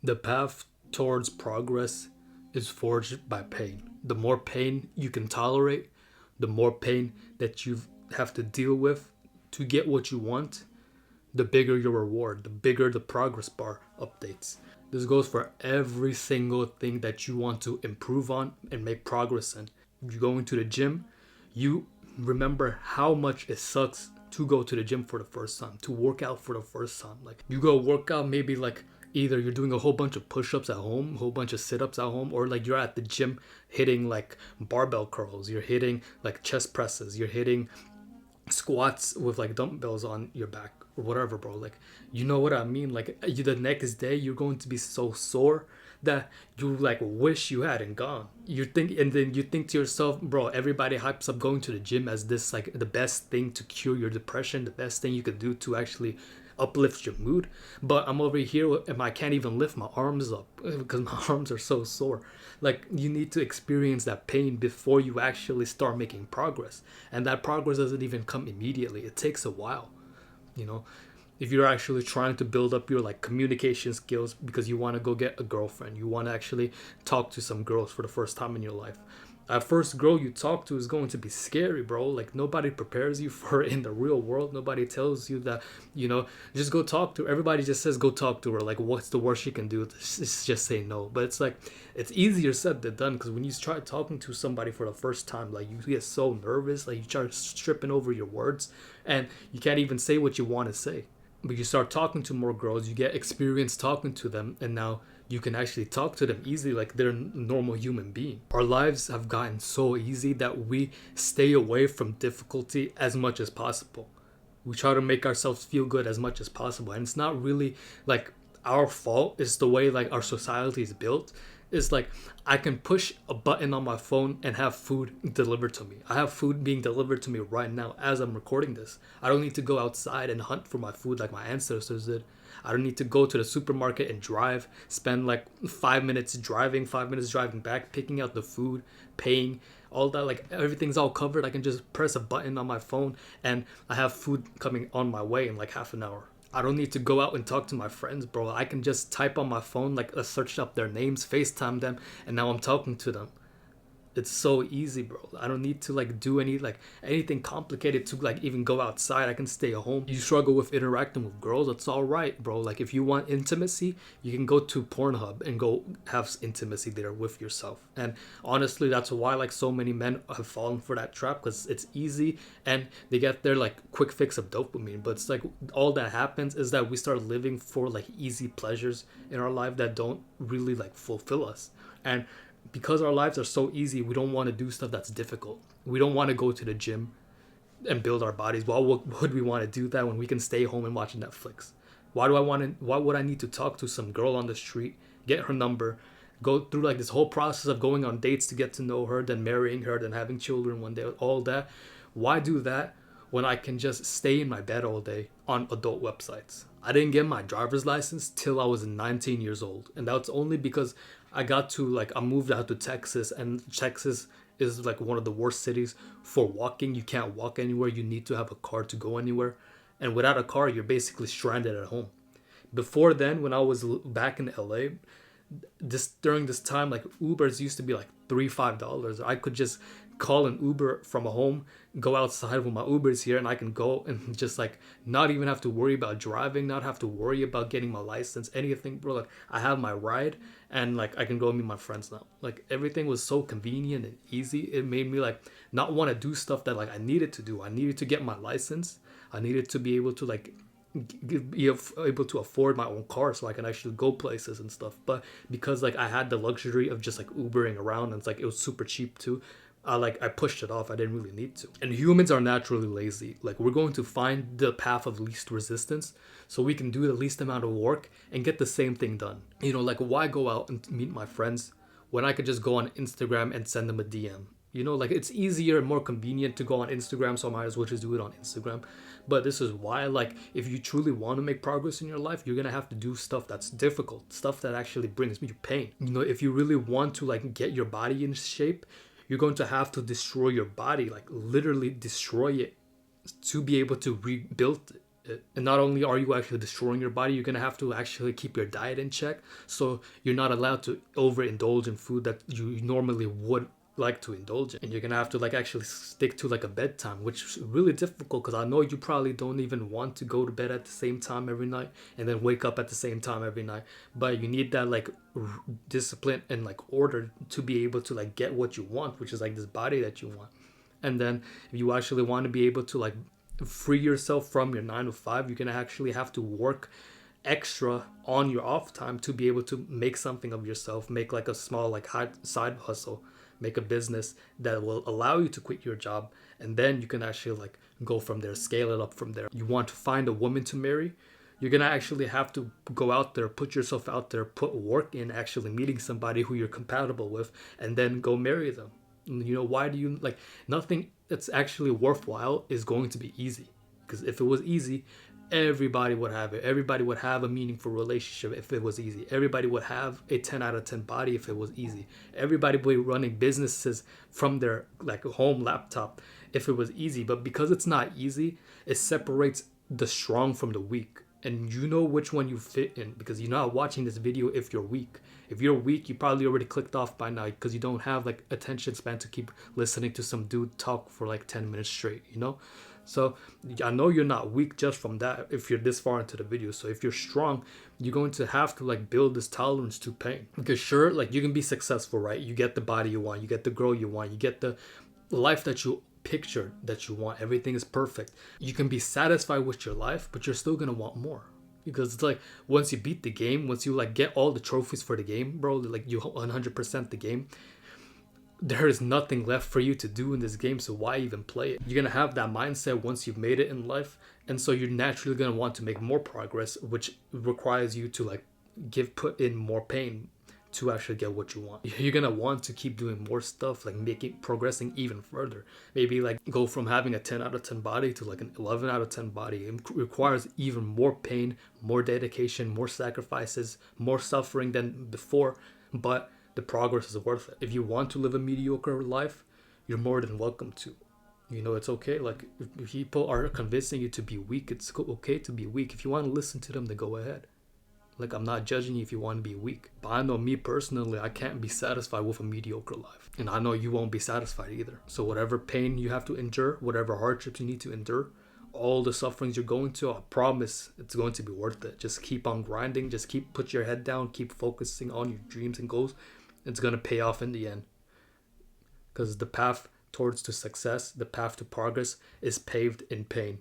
The path towards progress is forged by pain. The more pain you can tolerate, the more pain that you have to deal with to get what you want, the bigger your reward, the bigger the progress bar updates. This goes for every single thing that you want to improve on and make progress in. If you go into the gym, you remember how much it sucks to go to the gym for the first time, to work out for the first time. Like you go work out maybe like either you're doing a whole bunch of push-ups at home, a whole bunch of sit-ups at home, or like you're at the gym hitting like barbell curls, you're hitting like chest presses, you're hitting squats with like dumbbells on your back or whatever, bro. Like, you know what I mean? Like, the next day you're going to be so sore that you like wish you hadn't gone. You think, and then you think to yourself, bro, everybody hypes up going to the gym as this like the best thing to cure your depression, the best thing you could do to actually uplift your mood. But I'm over here and I can't even lift my arms up because my arms are so sore. Like, you need to experience that pain before you actually start making progress, and that progress doesn't even come immediately. It takes a while, you know. If you're actually trying to build up your like communication skills because you want to go get a girlfriend, you want to actually talk to some girls for the first time in your life, that first girl you talk to is going to be scary, bro. Like, nobody prepares you for it in the real world. Nobody tells you that, just go talk to her. Everybody just says go talk to her. Like, what's the worst you can do? It's just say no. But it's like, it's easier said than done, because when you try talking to somebody for the first time, like, you get so nervous, like you start stripping over your words and you can't even say what you want to say. But you start talking to more girls, you get experience talking to them, and now you can actually talk to them easily like they're a normal human being. Our lives have gotten so easy that we stay away from difficulty as much as possible. We try to make ourselves feel good as much as possible, and it's not really like our fault. It's the way like our society is built. It's like, I can push a button on my phone and have food delivered to me. I have food being delivered to me right now as I'm recording this. I don't need to go outside and hunt for my food like my ancestors did. I don't need to go to the supermarket and drive, spend like 5 minutes driving, 5 minutes driving back, picking out the food, paying, all that. Like, everything's all covered. I can just press a button on my phone and I have food coming on my way in like half an hour. I don't need to go out and talk to my friends, bro. I can just type on my phone, like, search up their names, FaceTime them, and now I'm talking to them. It's so easy, bro. I don't need to like do anything complicated to like even go outside. I can stay at home. You struggle with interacting with girls, it's all right, bro. Like, if you want intimacy, you can go to Pornhub and go have intimacy there with yourself. And honestly, that's why like so many men have fallen for that trap, because it's easy and they get their like quick fix of dopamine. But it's like, all that happens is that we start living for like easy pleasures in our life that don't really like fulfill us. And because our lives are so easy, we don't want to do stuff that's difficult. We don't want to go to the gym and build our bodies. Why would we want to do that when we can stay home and watch Netflix? Why would I need to talk to some girl on the street, get her number, go through like this whole process of going on dates to get to know her, then marrying her, then having children one day, all that? Why do that when I can just stay in my bed all day on adult websites? I didn't get my driver's license till I was 19 years old, and that's only because I moved out to Texas, and Texas is like one of the worst cities for walking. You can't walk anywhere. You need to have a car to go anywhere. And without a car, you're basically stranded at home. Before then, when I was back in LA, during this time, like, Ubers used to be like $3 5. I could just call an Uber from a home, go outside when my Uber's here, and I can go and just like not even have to worry about driving, not have to worry about getting my license, anything, bro. Like, I have my ride, and like I can go meet my friends now. Like, everything was so convenient and easy. It made me like not want to do stuff that like I needed to do. I needed to get my license. I needed to be able to like be able to afford my own car so I can actually go places and stuff. But because like I had the luxury of just like Ubering around, and it's like it was super cheap too, I pushed it off. I didn't really need to. And humans are naturally lazy. Like, we're going to find the path of least resistance so we can do the least amount of work and get the same thing done. Like, why go out and meet my friends when I could just go on Instagram and send them a DM? Like, it's easier and more convenient to go on Instagram, so I might as well just do it on Instagram. But this is why, like, if you truly want to make progress in your life, you're gonna have to do stuff that's difficult, stuff that actually brings you pain. If you really want to like get your body in shape, you're going to have to destroy your body, like literally destroy it, to be able to rebuild it. it. And not only are you actually destroying your body, you're gonna have to actually keep your diet in check. So you're not allowed to overindulge in food that you normally would like to indulge in. And you're gonna have to like actually stick to like a bedtime, which is really difficult because I know you probably don't even want to go to bed at the same time every night and then wake up at the same time every night. But you need that like discipline and like order to be able to like get what you want, which is like this body that you want. And then if you actually want to be able to like free yourself from your 9 to 5, you're gonna actually have to work extra on your off time to be able to make something of yourself, make like a small like side hustle, make a business that will allow you to quit your job, and then you can actually like go from there, scale it up from there. You want to find a woman to marry, you're gonna actually have to go out there, put yourself out there, put work in actually meeting somebody who you're compatible with, and then go marry them. You know, why do you like, nothing that's actually worthwhile is going to be easy, because if it was easy, everybody would have it. Everybody would have a meaningful relationship if it was easy. Everybody would have a 10 out of 10 body if it was easy. Everybody would be running businesses from their like home laptop if it was easy. But because it's not easy, it separates the strong from the weak. And you know which one you fit in, because you're not watching this video if you're weak. If you're weak, you probably already clicked off by now because you don't have like attention span to keep listening to some dude talk for like 10 minutes straight, you know? So I know you're not weak just from that if you're this far into the video. So if you're strong, you're going to have to like build this tolerance to pain. Because sure, like you can be successful, right? You get the body you want, you get the girl you want, you get the life that you pictured that you want. Everything is perfect. You can be satisfied with your life, but you're still gonna want more. Because it's like once you beat the game, once you like get all the trophies for the game, bro, like you 100% the game, there is nothing left for you to do in this game, so why even play it? You're gonna have that mindset once you've made it in life, and so you're naturally gonna want to make more progress, which requires you to like put in more pain to actually get what you want. You're gonna want to keep doing more stuff, like progressing even further. Maybe like go from having a 10 out of 10 body to like an 11 out of 10 body. It requires even more pain, more dedication, more sacrifices, more suffering than before, but the progress is worth it. If you want to live a mediocre life, you're more than welcome to. You know, it's okay. Like if people are convincing you to be weak, it's okay to be weak. If you want to listen to them, then go ahead. Like, I'm not judging you if you want to be weak. But I know me personally, I can't be satisfied with a mediocre life. And I know you won't be satisfied either. So whatever pain you have to endure, whatever hardships you need to endure, all the sufferings you're going to, I promise it's going to be worth it. Just keep on grinding. Just put your head down. Keep focusing on your dreams and goals. It's going to pay off in the end. Because the path towards to success, the path to progress is paved in pain.